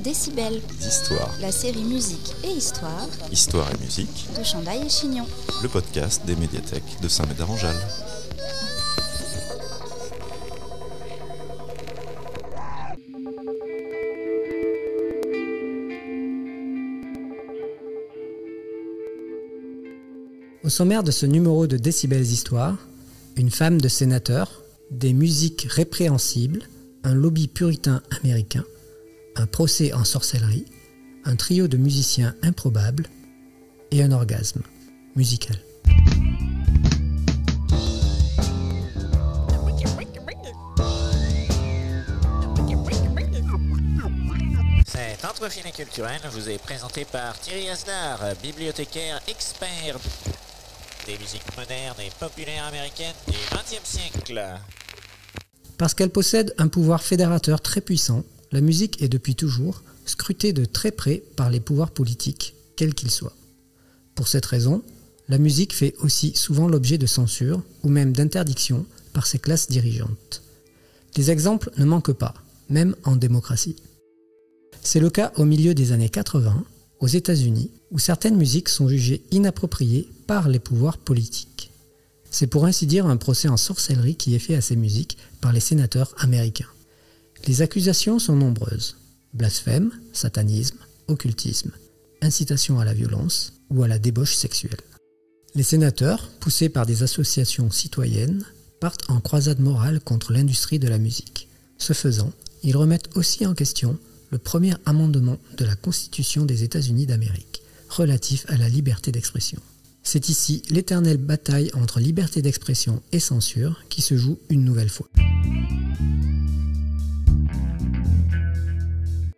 Décibels, d'histoire, la série musique et histoire histoire et musique, de Chandaille et Chignon. le podcast des médiathèques de Saint-Médard-en-Jalles. Au sommaire de ce numéro de Décibels Histoire, une femme de sénateur, des musiques répréhensibles, un lobby puritain américain, un procès en sorcellerie, un trio de musiciens improbables et un orgasme musical. Cet entrefilé culturel vous est présenté par Thierry Asdar, bibliothécaire expert des musiques modernes et populaires américaines du XXe siècle. Parce qu'elle possède un pouvoir fédérateur très puissant, la musique est depuis toujours scrutée de très près par les pouvoirs politiques, quels qu'ils soient. Pour cette raison, la musique fait aussi souvent l'objet de censure ou même d'interdiction par ses classes dirigeantes. Les exemples ne manquent pas, même en démocratie. C'est le cas au milieu des années 80, aux États-Unis, où certaines musiques sont jugées inappropriées par les pouvoirs politiques. C'est pour ainsi dire un procès en sorcellerie qui est fait à ces musiques par les sénateurs américains. Les accusations sont nombreuses: blasphème, satanisme, occultisme, incitation à la violence ou à la débauche sexuelle. Les sénateurs, poussés par des associations citoyennes, partent en croisade morale contre l'industrie de la musique. Ce faisant, ils remettent aussi en question le premier amendement de la Constitution des États-Unis d'Amérique, relatif à la liberté d'expression. C'est ici l'éternelle bataille entre liberté d'expression et censure qui se joue une nouvelle fois.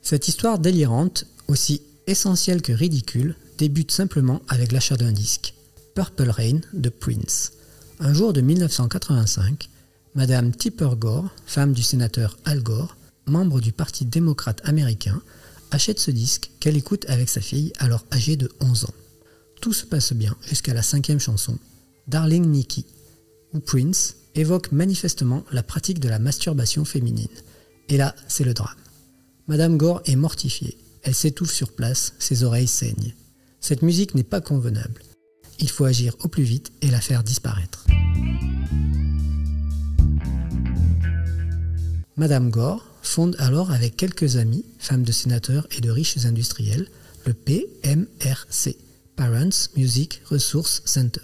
Cette histoire délirante, aussi essentielle que ridicule, débute simplement avec l'achat d'un disque, Purple Rain de Prince. Un jour de 1985, Madame Tipper Gore, femme du sénateur Al Gore, membre du Parti démocrate américain, achète ce disque qu'elle écoute avec sa fille alors âgée de 11 ans. Tout se passe bien jusqu'à la 5e chanson, Darling Nikki, où Prince évoque manifestement la pratique de la masturbation féminine. Et là, c'est le drame. Madame Gore est mortifiée, elle s'étouffe sur place, ses oreilles saignent. Cette musique n'est pas convenable. Il faut agir au plus vite et la faire disparaître. Madame Gore fonde alors avec quelques amis, femmes de sénateurs et de riches industriels, le PMRC, Parents Music Resource Center.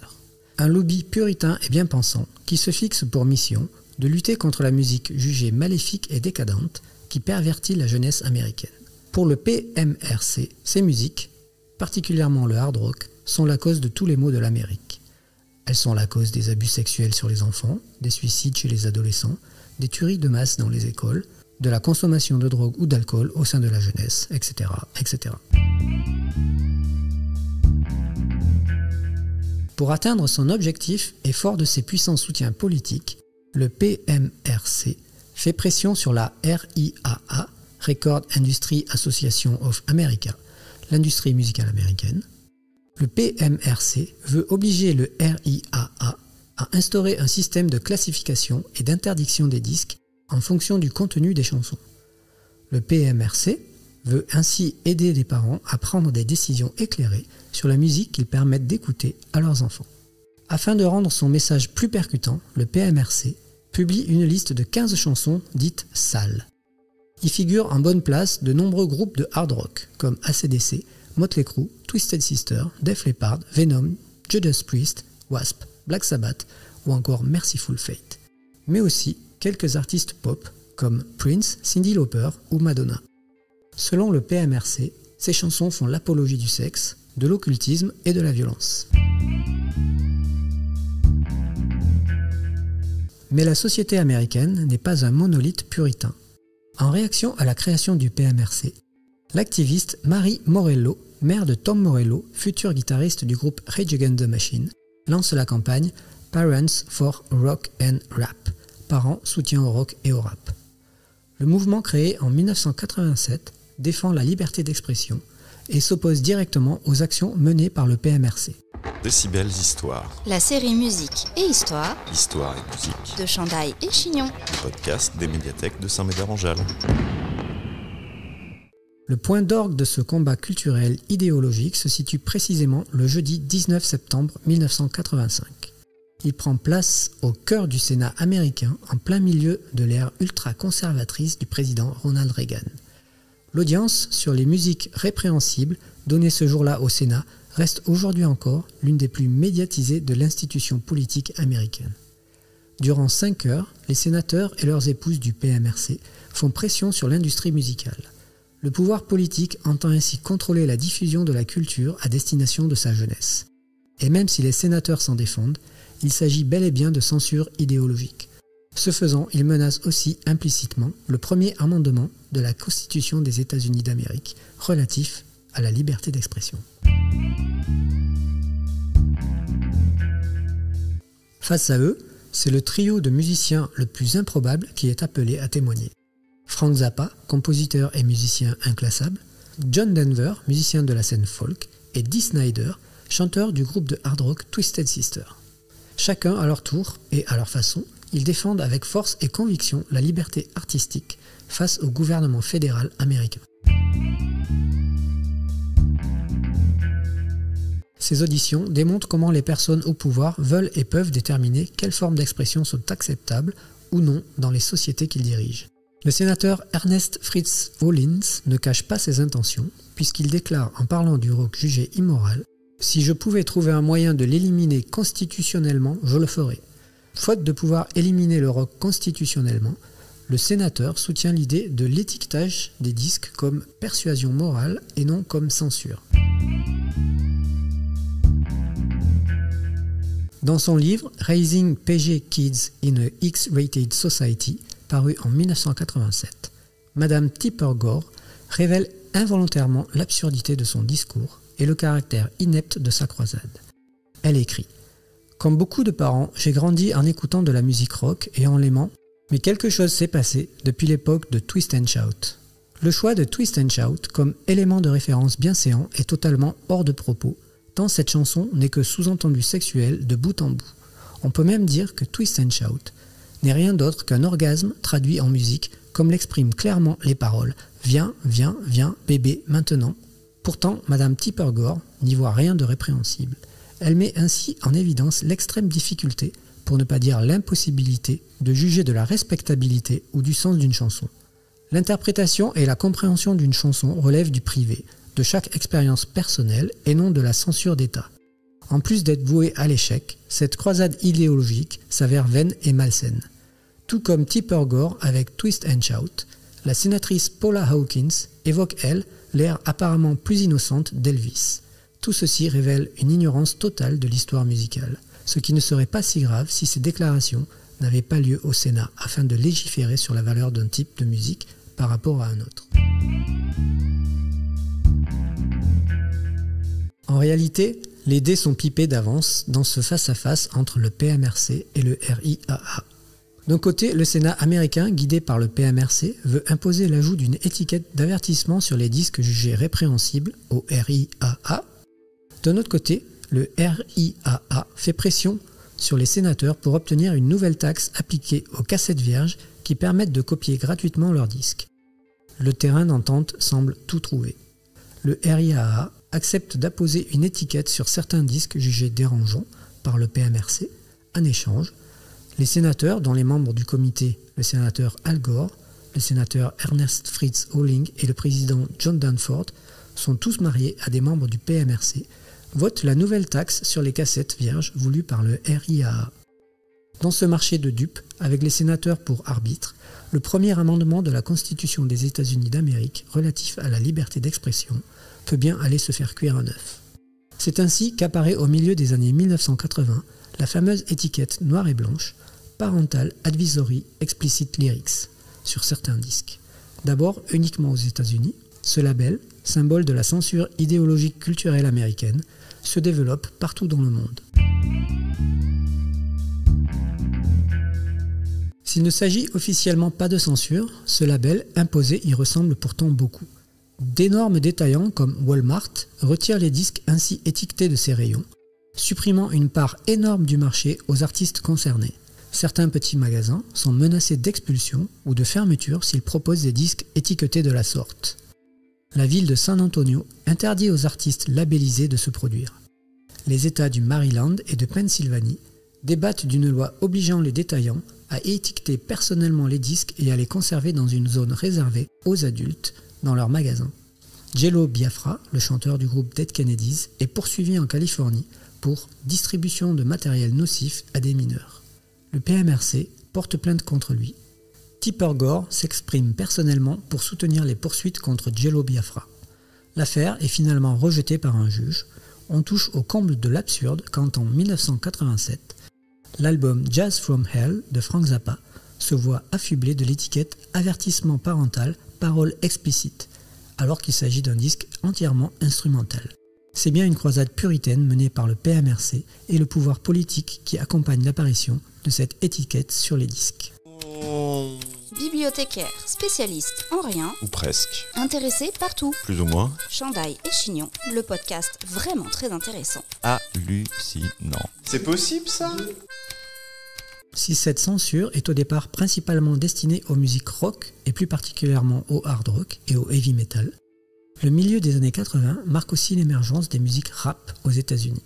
Un lobby puritain et bien pensant qui se fixe pour mission de lutter contre la musique jugée maléfique et décadente qui pervertit la jeunesse américaine. Pour le PMRC, ces musiques, particulièrement le hard rock, sont la cause de tous les maux de l'Amérique. Elles sont la cause des abus sexuels sur les enfants, des suicides chez les adolescents, des tueries de masse dans les écoles, de la consommation de drogue ou d'alcool au sein de la jeunesse, etc., etc. Pour atteindre son objectif et fort de ses puissants soutiens politiques, le PMRC fait pression sur la RIAA, Record Industry Association of America, l'industrie musicale américaine. Le PMRC veut obliger le RIAA à instaurer un système de classification et d'interdiction des disques en fonction du contenu des chansons. Le PMRC veut ainsi aider les parents à prendre des décisions éclairées sur la musique qu'ils permettent d'écouter à leurs enfants. Afin de rendre son message plus percutant, le PMRC publie une liste de 15 chansons dites sales. Y figurent en bonne place de nombreux groupes de hard rock comme AC/DC, Motley Crue, Twisted Sister, Def Leppard, Venom, Judas Priest, Wasp, Black Sabbath ou encore Mercyful Fate. Mais aussi quelques artistes pop comme Prince, Cyndi Lauper ou Madonna. Selon le PMRC, ces chansons font l'apologie du sexe, de l'occultisme et de la violence. Mais la société américaine n'est pas un monolithe puritain. En réaction à la création du PMRC, l'activiste Mary Morello, mère de Tom Morello, futur guitariste du groupe Rage Against the Machine, lance la campagne Parents for Rock and Rap, parents soutien au rock et au rap. Le mouvement créé en 1987 défend la liberté d'expression et s'oppose directement aux actions menées par le PMRC. Décibels Histoire, La série musique et histoire histoire et musique, de Chandaille et Chignon. le podcast des médiathèques de Saint-Médard-en-Jalles. Le point d'orgue de ce combat culturel idéologique se situe précisément le jeudi 19 septembre 1985. Il prend place au cœur du Sénat américain en plein milieu de l'ère ultra-conservatrice du président Ronald Reagan. L'audience sur les musiques répréhensibles donnée ce jour-là au Sénat reste aujourd'hui encore l'une des plus médiatisées de l'institution politique américaine. Durant 5 heures, les sénateurs et leurs épouses du PMRC font pression sur l'industrie musicale. Le pouvoir politique entend ainsi contrôler la diffusion de la culture à destination de sa jeunesse. Et même si les sénateurs s'en défendent, il s'agit bel et bien de censure idéologique. Ce faisant, il menace aussi implicitement le premier amendement de la Constitution des États-Unis d'Amérique relatif à la liberté d'expression. Face à eux, c'est le trio de musiciens le plus improbable qui est appelé à témoigner. Frank Zappa, compositeur et musicien inclassable, John Denver, musicien de la scène folk, et Dee Snider, chanteur du groupe de hard rock Twisted Sister. Chacun à leur tour et à leur façon, ils défendent avec force et conviction la liberté artistique face au gouvernement fédéral américain. Ces auditions démontrent comment les personnes au pouvoir veulent et peuvent déterminer quelles formes d'expression sont acceptables ou non dans les sociétés qu'ils dirigent. Le sénateur Ernest Fritz Hollins ne cache pas ses intentions, puisqu'il déclare en parlant du rock jugé immoral « Si je pouvais trouver un moyen de l'éliminer constitutionnellement, je le ferais ». Faute de pouvoir éliminer le rock constitutionnellement, le sénateur soutient l'idée de l'étiquetage des disques comme persuasion morale et non comme censure. Dans son livre « Raising PG Kids in a X-Rated Society », paru en 1987, Madame Tipper Gore révèle involontairement l'absurdité de son discours et le caractère inepte de sa croisade. Elle écrit « Comme beaucoup de parents, j'ai grandi en écoutant de la musique rock et en l'aimant, mais quelque chose s'est passé depuis l'époque de Twist and Shout. Le choix de Twist and Shout comme élément de référence bienséant est totalement hors de propos, tant cette chanson n'est que sous-entendu sexuel de bout en bout. On peut même dire que Twist and Shout n'est rien d'autre qu'un orgasme traduit en musique, comme l'expriment clairement les paroles « Viens, viens, viens, bébé, maintenant ». Pourtant, Madame Tipper Gore n'y voit rien de répréhensible. Elle met ainsi en évidence l'extrême difficulté, pour ne pas dire l'impossibilité, de juger de la respectabilité ou du sens d'une chanson. L'interprétation et la compréhension d'une chanson relèvent du privé, de chaque expérience personnelle et non de la censure d'État. En plus d'être vouée à l'échec, cette croisade idéologique s'avère vaine et malsaine. Tout comme Tipper Gore avec Twist and Shout, la sénatrice Paula Hawkins évoque, elle, l'ère apparemment plus innocente d'Elvis. Tout ceci révèle une ignorance totale de l'histoire musicale, ce qui ne serait pas si grave si ces déclarations n'avaient pas lieu au Sénat afin de légiférer sur la valeur d'un type de musique par rapport à un autre. En réalité, les dés sont pipés d'avance dans ce face-à-face entre le PMRC et le RIAA. D'un côté, le Sénat américain, guidé par le PMRC, veut imposer l'ajout d'une étiquette d'avertissement sur les disques jugés répréhensibles au RIAA. D'un autre côté, le RIAA fait pression sur les sénateurs pour obtenir une nouvelle taxe appliquée aux cassettes vierges qui permettent de copier gratuitement leurs disques. Le terrain d'entente semble tout trouver. Le RIAA accepte d'apposer une étiquette sur certains disques jugés dérangeants par le PMRC. En échange, les sénateurs, dont les membres du comité, le sénateur Al Gore, le sénateur Ernest Fritz Holling et le président John Danforth, sont tous mariés à des membres du PMRC, votent la nouvelle taxe sur les cassettes vierges voulue par le RIAA. Dans ce marché de dupes, avec les sénateurs pour arbitre, le premier amendement de la Constitution des États-Unis d'Amérique relatif à la liberté d'expression peut bien aller se faire cuire un œuf. C'est ainsi qu'apparaît au milieu des années 1980 la fameuse étiquette noire et blanche Parental Advisory Explicit Lyrics sur certains disques. D'abord uniquement aux États-Unis, ce label, symbole de la censure idéologique culturelle américaine, se développe partout dans le monde. S'il ne s'agit officiellement pas de censure, ce label imposé y ressemble pourtant beaucoup. D'énormes détaillants comme Walmart retirent les disques ainsi étiquetés de ses rayons, supprimant une part énorme du marché aux artistes concernés. Certains petits magasins sont menacés d'expulsion ou de fermeture s'ils proposent des disques étiquetés de la sorte. La ville de San Antonio interdit aux artistes labellisés de se produire. Les États du Maryland et de Pennsylvanie débattent d'une loi obligeant les détaillants à étiqueter personnellement les disques et à les conserver dans une zone réservée aux adultes dans leurs magasins. Jello Biafra, le chanteur du groupe Dead Kennedys, est poursuivi en Californie pour distribution de matériel nocif à des mineurs. Le PMRC porte plainte contre lui. Tipper Gore s'exprime personnellement pour soutenir les poursuites contre Jello Biafra. L'affaire est finalement rejetée par un juge. On touche au comble de l'absurde quand en 1987, l'album Jazz from Hell de Frank Zappa se voit affublé de l'étiquette avertissement parental, paroles explicites, alors qu'il s'agit d'un disque entièrement instrumental. C'est bien une croisade puritaine menée par le PMRC et le pouvoir politique qui accompagne l'apparition de cette étiquette sur les disques. Bibliothécaire, spécialiste en rien, Ou presque. intéressé partout. Plus ou moins. Chandail et Chignon, le podcast vraiment très intéressant. Hallucinant. C'est possible ça? Si cette censure est au départ principalement destinée aux musiques rock et plus particulièrement au hard rock et au heavy metal, le milieu des années 80 marque aussi l'émergence des musiques rap aux États-Unis.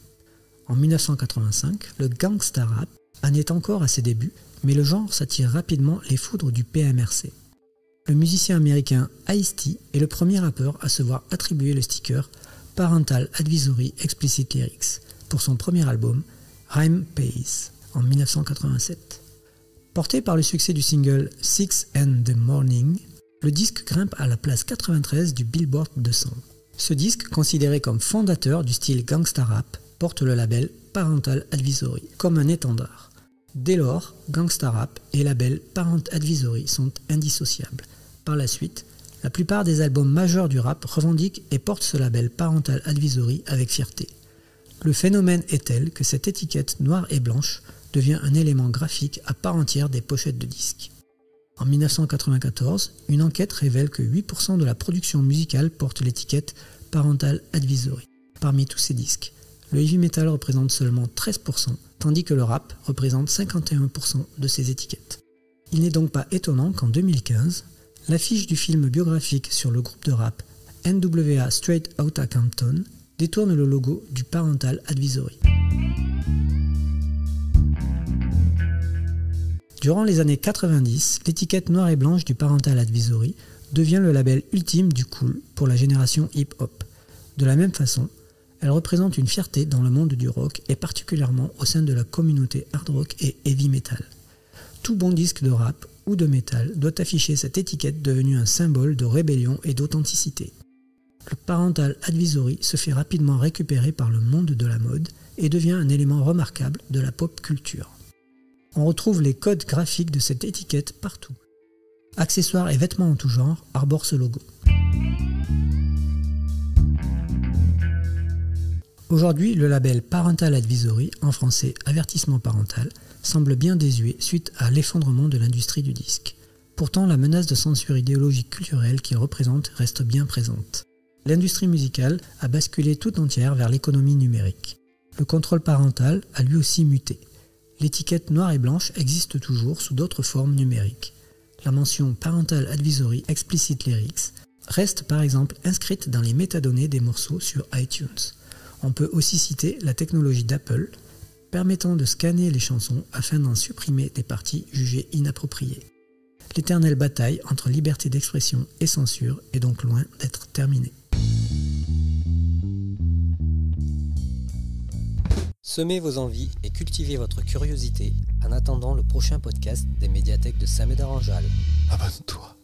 En 1985, le gangsta rap en est encore à ses débuts, mais le genre s'attire rapidement les foudres du PMRC. Le musicien américain Ice-T est le premier rappeur à se voir attribuer le sticker Parental Advisory Explicit Lyrics pour son premier album Rhyme Pays en 1987. Porté par le succès du single 6 and the Morning, le disque grimpe à la place 93 du Billboard 200. Ce disque, considéré comme fondateur du style gangsta rap, porte le label Parental Advisory comme un étendard. Dès lors, gangsta rap et label Parent Advisory sont indissociables. Par la suite, la plupart des albums majeurs du rap revendiquent et portent ce label Parental Advisory avec fierté. Le phénomène est tel que cette étiquette noire et blanche devient un élément graphique à part entière des pochettes de disques. En 1994, une enquête révèle que 8% de la production musicale porte l'étiquette Parental Advisory. Parmi tous ces disques, le heavy metal représente seulement 13%, tandis que le rap représente 51% de ces étiquettes. Il n'est donc pas étonnant qu'en 2015, l'affiche du film biographique sur le groupe de rap NWA Straight Outta Compton détourne le logo du Parental Advisory. Durant les années 90, l'étiquette noire et blanche du Parental Advisory devient le label ultime du cool pour la génération hip-hop. De la même façon, elle représente une fierté dans le monde du rock et particulièrement au sein de la communauté hard rock et heavy metal. Tout bon disque de rap ou de metal doit afficher cette étiquette devenue un symbole de rébellion et d'authenticité. Le Parental Advisory se fait rapidement récupérer par le monde de la mode et devient un élément remarquable de la pop culture. On retrouve les codes graphiques de cette étiquette partout. Accessoires et vêtements en tout genre arborent ce logo. Aujourd'hui, le label Parental Advisory, en français avertissement parental, semble bien désuet suite à l'effondrement de l'industrie du disque. Pourtant, la menace de censure idéologique culturelle qu'il représente reste bien présente. L'industrie musicale a basculé tout entière vers l'économie numérique. Le contrôle parental a lui aussi muté. L'étiquette noire et blanche existe toujours sous d'autres formes numériques. La mention Parental Advisory Explicit Lyrics reste par exemple inscrite dans les métadonnées des morceaux sur iTunes. On peut aussi citer la technologie d'Apple, permettant de scanner les chansons afin d'en supprimer des parties jugées inappropriées. L'éternelle bataille entre liberté d'expression et censure est donc loin d'être terminée. Semez vos envies et cultivez votre curiosité en attendant le prochain podcast des médiathèques de Saint-Médard-en-Jalles. Abonne-toi.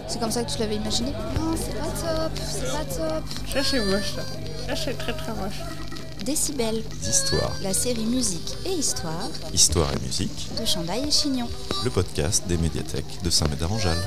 C'est comme ça que tu l'avais imaginé? Non, c'est pas top, c'est pas top. Ça c'est moche ça. Ça c'est très très moche. Décibel, Histoires. la série musique et histoire Histoire et musique. de Chandail et Chignon. Le podcast des médiathèques de Saint-Médard-en-Jalles.